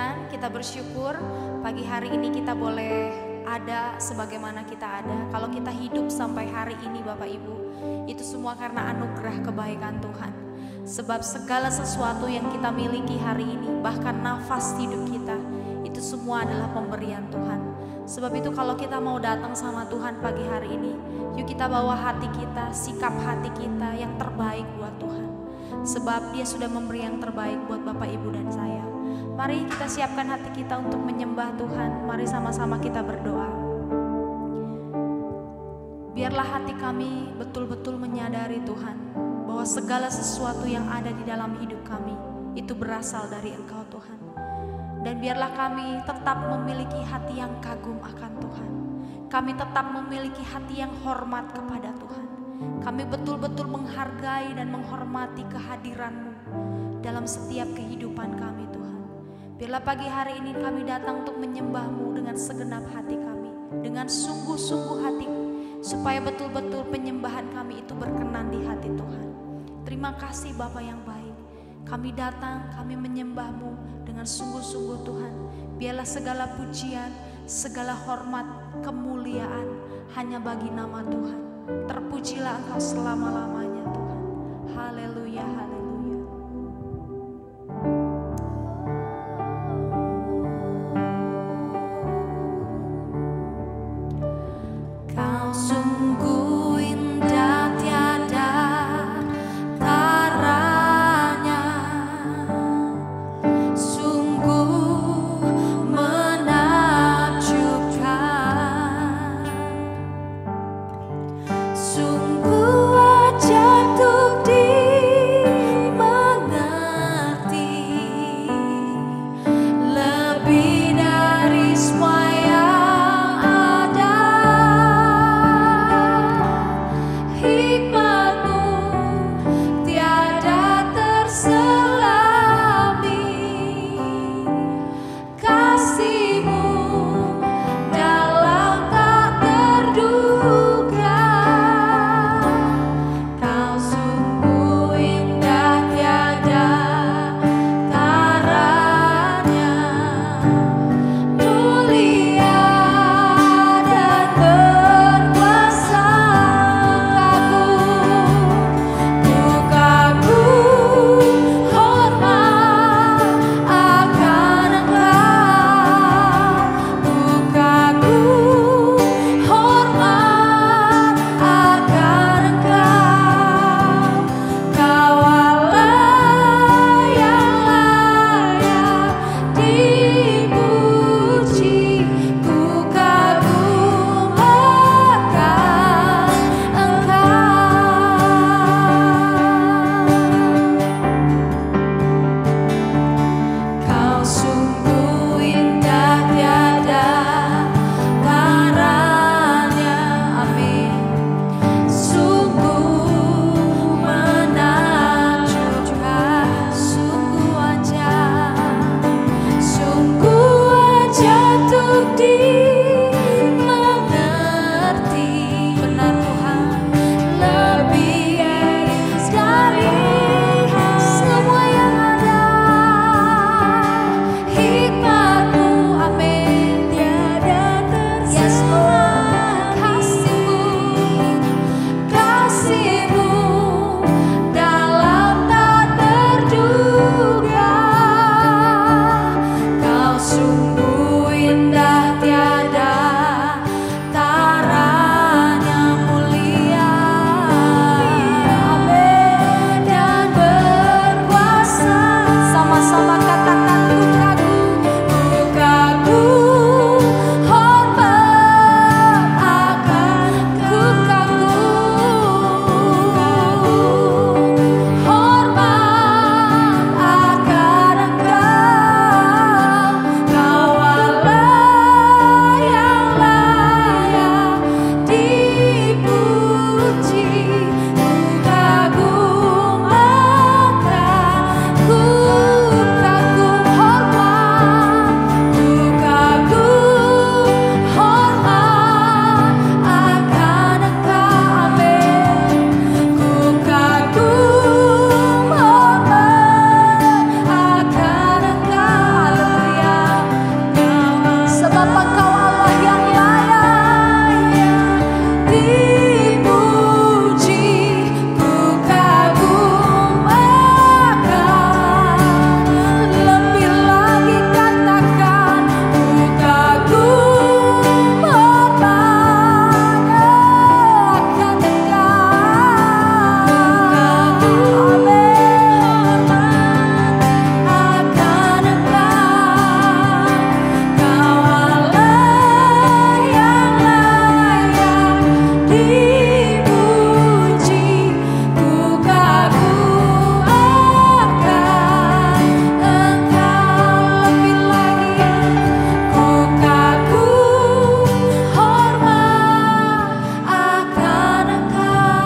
Tuhan, kita bersyukur pagi hari ini kita boleh ada sebagaimana kita ada. Kalau kita hidup sampai hari ini Bapak Ibu, itu semua karena anugerah kebaikan Tuhan. Sebab segala sesuatu yang kita miliki hari ini, bahkan nafas hidup kita, itu semua adalah pemberian Tuhan. Sebab itu kalau kita mau datang sama Tuhan pagi hari ini, yuk kita bawa hati kita, sikap hati kita yang terbaik buat Tuhan. Sebab Dia sudah memberi yang terbaik buat Bapak Ibu dan saya. Mari kita siapkan hati kita untuk menyembah Tuhan. Mari sama-sama kita berdoa. Biarlah hati kami betul-betul menyadari Tuhan, bahwa segala sesuatu yang ada di dalam hidup kami itu berasal dari Engkau Tuhan. Dan biarlah kami tetap memiliki hati yang kagum akan Tuhan. Kami tetap memiliki hati yang hormat kepada Tuhan. Kami betul-betul menghargai dan menghormati kehadiran-Mu dalam setiap kehidupan kami Tuhan. Biarlah pagi hari ini kami datang untuk menyembah-Mu dengan segenap hati kami, dengan sungguh-sungguh hati, supaya betul-betul penyembahan kami itu berkenan di hati Tuhan. Terima kasih Bapa yang baik. Kami datang, kami menyembah-Mu dengan sungguh-sungguh Tuhan. Biarlah segala pujian, segala hormat, kemuliaan hanya bagi nama Tuhan. Terpujilah Engkau selama-lamanya Tuhan. Haleluya, haleluya. Kau sungguh indah tiada taranya, sungguh menakjubkan, sungguh ajaib untuk dimengerti, lebih dari semua yang ada. Hikmat-Mu tiada terselami, kasih-Mu dalam tak terduga. Kau sungguh indah tiada taranya, mulia dan berkuasa. Kagum, hormat akan Engkau. Ku kagum, hormat akan Engkau. Kau Allah yang layak dipuji. Ku kagum akan Engkau. Kau sungguh indah tiada taranya, amin. Sungguh menakjubkan, sungguh ajaib untuk dimengerti. Benar Tuhan, lebih dari semua yang ada. Hikmat-Mu, amin, tiada terselami. Kasih-Mu dalam tak terduga. Kau sungguh indah tiada sebab Engkau Allah yang layak dipuji. Ku kagum akan, lebih lagi katakan, ku kagum hormat akan Engkau. Amin. Akan Engkau, Kau Allah yang layak dipuji. Ku kagum akan Engkau, lebih lagi ku kagum hormat akan Engkau.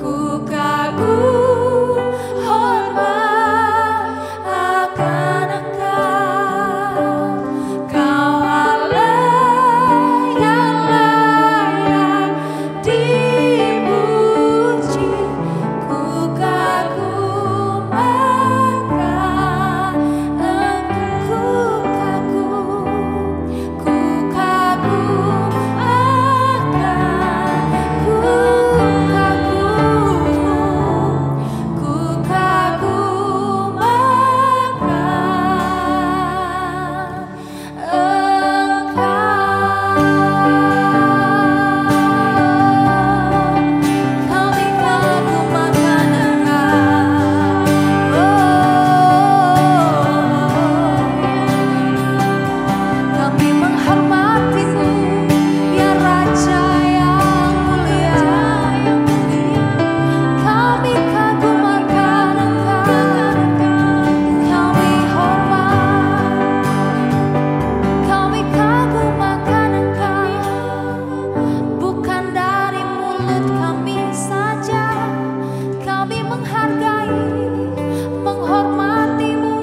Ku kagum hormat akan Engkau. Kau Allah yang layak dipuji. Ku kagum akan Engkau. Ku kagum akan, ku kagum kami menghormati-Mu, ya Raja yang mulia. Kami kagum akan Engkau, kami hormat, kami kagum akan Engkau. Bukan dari mulut kami saja, kami menghargai, menghormati-Mu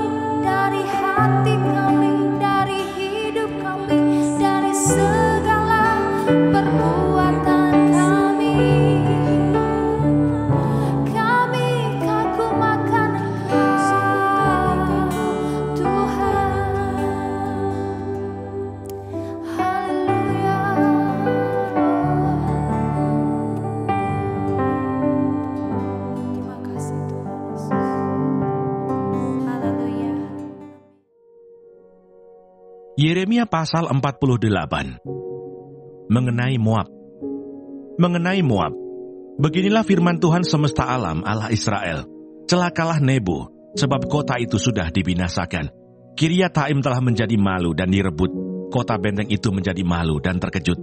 dari hati kami, dari hidup kami, dari segala perbuatan kami. Kami kagum akan Engkau, Tuhan. Haleluya. Terima kasih Tuhan Yesus. Haleluya. Yeremia pasal 48. Mengenai Moab. Mengenai Moab, beginilah firman Tuhan semesta alam, Allah Israel. Celakalah Nebo, sebab kota itu sudah dibinasakan. Kiryataim telah menjadi malu dan direbut. Kota benteng itu menjadi malu dan terkejut.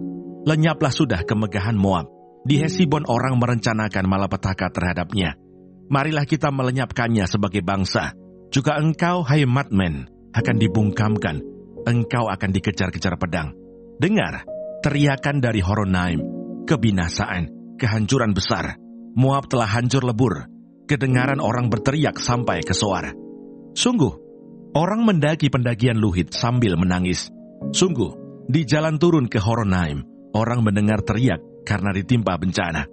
Lenyaplah sudah kemegahan Moab. Di Hesibon orang merencanakan malapetaka terhadapnya. Marilah kita melenyapkannya sebagai bangsa. Juga engkau, hai Madmen, akan dibungkamkan. Engkau akan dikejar-kejar pedang. Dengar, teriakan dari Horonaim, kebinasaan, kehancuran besar. Moab telah hancur lebur. Kedengaran orang berteriak sampai ke Soar. Sungguh, orang mendaki pendakian Luhit sambil menangis. Sungguh, di jalan turun ke Horonaim, orang mendengar teriak karena ditimpa bencana.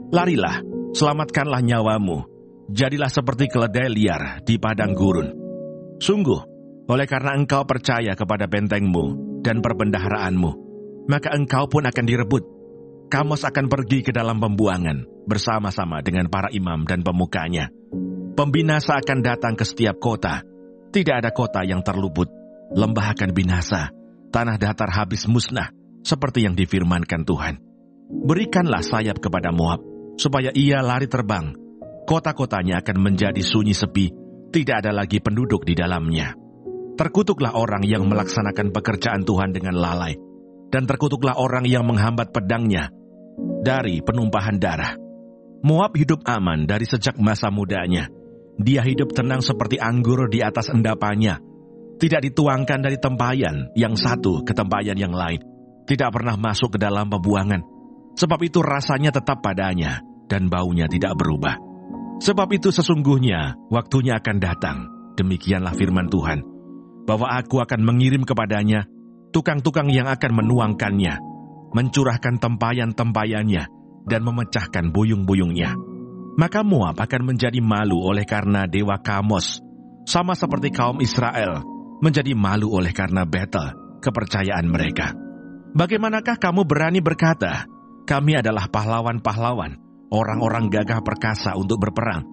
Larilah, selamatkanlah nyawamu. Jadilah seperti keledai liar di padang gurun. Sungguh, oleh karena engkau percaya kepada bentengmu dan perbendaharaanmu, maka engkau pun akan direbut. Kamos akan pergi ke dalam pembuangan bersama-sama dengan para imam dan pemukanya. Pembinasa akan datang ke setiap kota. Tidak ada kota yang terluput. Lembah akan binasa. Tanah datar habis musnah, seperti yang difirmankan Tuhan. Berikanlah sayap kepada Moab, supaya ia lari terbang. Kota-kotanya akan menjadi sunyi sepi. Tidak ada lagi penduduk di dalamnya. Terkutuklah orang yang melaksanakan pekerjaan Tuhan dengan lalai. Dan terkutuklah orang yang menghambat pedangnya dari penumpahan darah. Moab hidup aman dari sejak masa mudanya. Dia hidup tenang seperti anggur di atas endapannya. Tidak dituangkan dari tempayan yang satu ke tempayan yang lain. Tidak pernah masuk ke dalam pembuangan. Sebab itu rasanya tetap padanya dan baunya tidak berubah. Sebab itu sesungguhnya waktunya akan datang. Demikianlah firman Tuhan. Bahwa aku akan mengirim kepadanya tukang-tukang yang akan menuangkannya, mencurahkan tempayan-tempayannya, dan memecahkan buyung-buyungnya. Maka Moab akan menjadi malu oleh karena dewa Kamos, sama seperti kaum Israel menjadi malu oleh karena Betel. kepercayaan mereka. Bagaimanakah kamu berani berkata, kami adalah pahlawan-pahlawan, orang-orang gagah perkasa untuk berperang?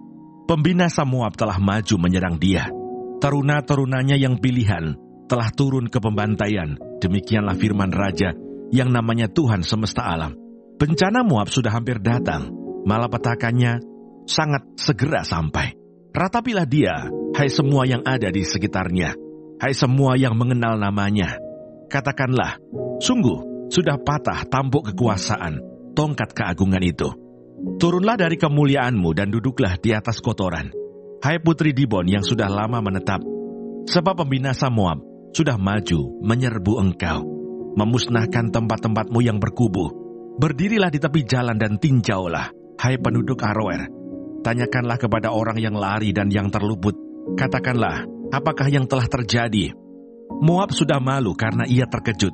Pembinasa Moab telah maju menyerang dia. Teruna-terunanya yang pilihan telah turun ke pembantaian. Demikianlah firman Raja yang namanya Tuhan semesta alam. Bencana Moab sudah hampir datang, malapetakannya sangat segera sampai. Ratapilah dia, hai semua yang ada di sekitarnya, hai semua yang mengenal namanya. Katakanlah, sungguh sudah patah tampuk kekuasaan, tongkat keagungan itu. Turunlah dari kemuliaanmu dan duduklah di atas kotoran, hai putri Dibon yang sudah lama menetap. Sebab pembinasa Moab sudah maju menyerbu engkau, memusnahkan tempat-tempatmu yang berkubu. Berdirilah di tepi jalan dan tinjaulah, hai penduduk Aroer. Tanyakanlah kepada orang yang lari dan yang terluput. Katakanlah, apakah yang telah terjadi? Moab sudah malu karena ia terkejut.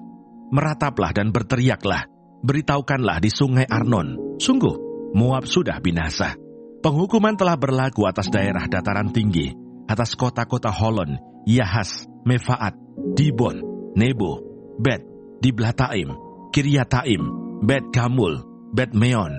Merataplah dan berteriaklah. Beritahukanlah di sungai Arnon. Sungguh, Moab sudah binasa. Penghukuman telah berlaku atas daerah dataran tinggi, atas kota-kota Holon, Yahas, Mefaat, Dibon, Nebo, Bet, Diblataim, Kiryataim, Bet Gamul, Bet Meon,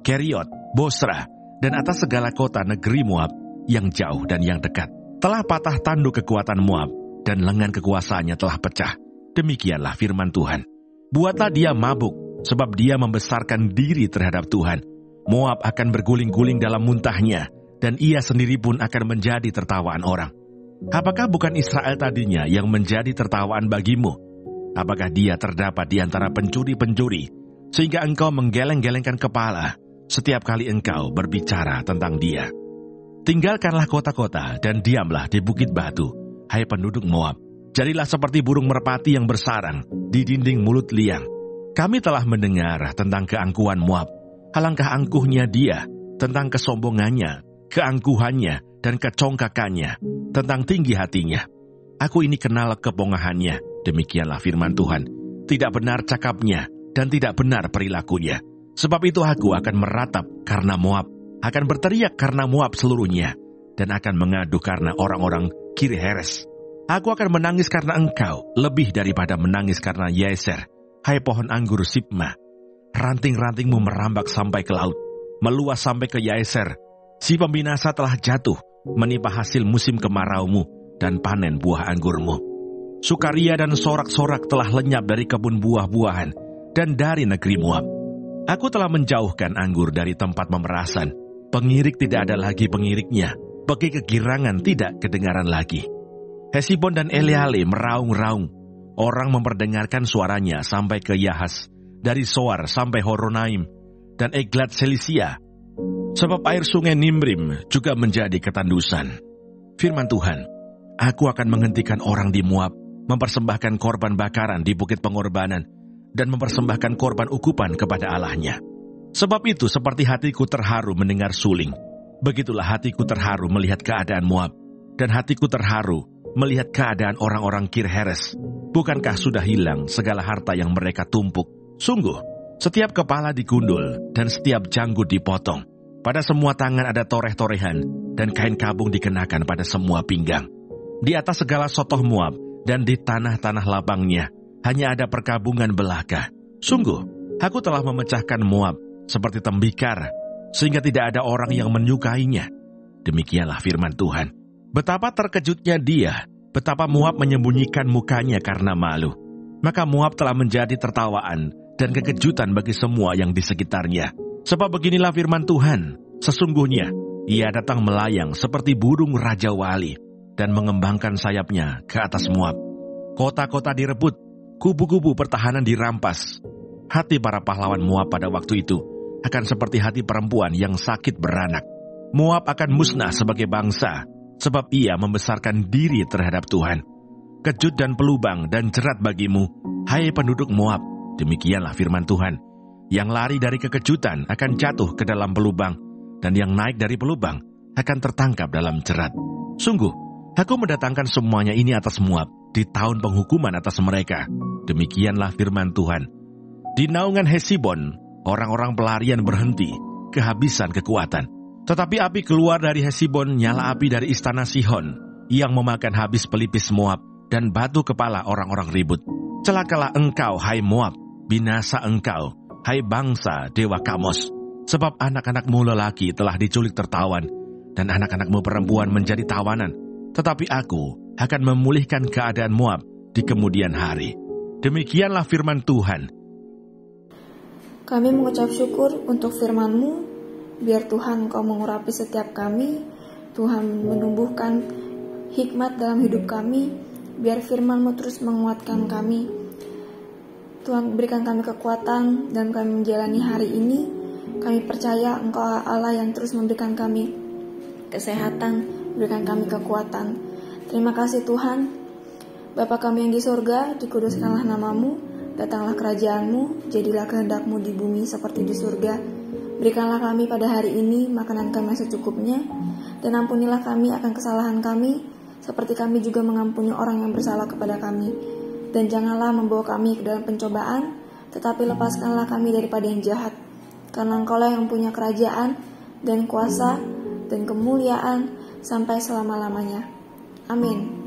Keriot, Bosra, dan atas segala kota negeri Moab yang jauh dan yang dekat. Telah patah tanduk kekuatan Moab, dan lengan kekuasaannya telah pecah. Demikianlah firman Tuhan. Buatlah dia mabuk, sebab dia membesarkan diri terhadap Tuhan. Moab akan berguling-guling dalam muntahnya, dan ia sendiri pun akan menjadi tertawaan orang. Apakah bukan Israel tadinya yang menjadi tertawaan bagimu? Apakah dia terdapat di antara pencuri-pencuri, sehingga engkau menggeleng-gelengkan kepala setiap kali engkau berbicara tentang dia? Tinggalkanlah kota-kota dan diamlah di bukit batu, hai penduduk Moab. Jadilah seperti burung merpati yang bersarang di dinding mulut liang. Kami telah mendengar tentang keangkuhan Moab. Alangkah angkuhnya dia, tentang kesombongannya, keangkuhannya, dan kecongkakannya, tentang tinggi hatinya. Aku ini kenal kepongahannya, demikianlah firman Tuhan. Tidak benar cakapnya, dan tidak benar perilakunya. Sebab itu aku akan meratap karena Moab, akan berteriak karena Moab seluruhnya, dan akan mengadu karena orang-orang Kir-Heres. Aku akan menangis karena engkau, lebih daripada menangis karena Yeser, hai pohon anggur Sibma. Ranting-rantingmu merambak sampai ke laut, meluas sampai ke Yeser. Si pembinasa telah jatuh, menimpa hasil musim kemaraumu, dan panen buah anggurmu. Sukaria dan sorak-sorak telah lenyap dari kebun buah-buahan, dan dari negeri Moab. Aku telah menjauhkan anggur dari tempat pemerasan. Pengirik tidak ada lagi pengiriknya. Bagi kegirangan tidak kedengaran lagi. Hesibon dan Eleale meraung-raung. Orang memperdengarkan suaranya sampai ke Yahas, dari Soar sampai Horonaim, dan Eglat Selisia. Sebab air sungai Nimrim juga menjadi ketandusan. Firman Tuhan, aku akan menghentikan orang di Moab, mempersembahkan korban bakaran di bukit pengorbanan, dan mempersembahkan korban ukupan kepada Allahnya. Sebab itu seperti hatiku terharu mendengar suling, begitulah hatiku terharu melihat keadaan Moab, dan hatiku terharu melihat keadaan orang-orang Kir-Heres. Bukankah sudah hilang segala harta yang mereka tumpuk? Sungguh, setiap kepala digundul dan setiap janggut dipotong. Pada semua tangan ada toreh-torehan, dan kain kabung dikenakan pada semua pinggang. Di atas segala sotoh Moab dan di tanah-tanah lapangnya hanya ada perkabungan belaka. Sungguh, aku telah memecahkan Moab seperti tembikar, sehingga tidak ada orang yang menyukainya. Demikianlah firman Tuhan. Betapa terkejutnya dia, betapa Moab menyembunyikan mukanya karena malu. Maka Moab telah menjadi tertawaan dan kekejutan bagi semua yang di sekitarnya. Sebab beginilah firman Tuhan, sesungguhnya ia datang melayang seperti burung Raja Wali, dan mengembangkan sayapnya ke atas Moab. Kota-kota direbut, kubu-kubu pertahanan dirampas. Hati para pahlawan Moab pada waktu itu akan seperti hati perempuan yang sakit beranak. Moab akan musnah sebagai bangsa, sebab ia membesarkan diri terhadap Tuhan. Kejut dan pelubang dan jerat bagimu, hai penduduk Moab. Demikianlah firman Tuhan. Yang lari dari kekejutan akan jatuh ke dalam pelubang, dan yang naik dari pelubang akan tertangkap dalam jerat. Sungguh, aku mendatangkan semuanya ini atas Moab di tahun penghukuman atas mereka. Demikianlah firman Tuhan. Di naungan Hesibon, orang-orang pelarian berhenti, kehabisan kekuatan. Tetapi api keluar dari Hesibon, nyala api dari istana Sihon, yang memakan habis pelipis Moab dan batu kepala orang-orang ribut. Celakalah engkau, hai Moab, binasa engkau, hai bangsa dewa Kamos. Sebab anak-anakmu lelaki telah diculik tertawan, dan anak-anakmu perempuan menjadi tawanan. Tetapi aku akan memulihkan keadaan Moab di kemudian hari. Demikianlah firman Tuhan. Kami mengucap syukur untuk firman-Mu. Biar Tuhan Kau mengurapi setiap kami. Tuhan menumbuhkan hikmat dalam hidup kami. Biar firman-Mu terus menguatkan kami. Tuhan berikan kami kekuatan dan kami menjalani hari ini. Kami percaya Engkau Allah yang terus memberikan kami kesehatan, berikan kami kekuatan. Terima kasih Tuhan. Bapa kami yang di surga, dikuduskanlah nama-Mu, datanglah kerajaan-Mu, jadilah kehendak-Mu di bumi seperti di surga. Berikanlah kami pada hari ini makanan kami yang secukupnya, dan ampunilah kami akan kesalahan kami, seperti kami juga mengampuni orang yang bersalah kepada kami. Dan janganlah membawa kami ke dalam pencobaan, tetapi lepaskanlah kami daripada yang jahat. Karena Engkau-lah yang punya kerajaan, dan kuasa, dan kemuliaan, sampai selama-lamanya. Amin.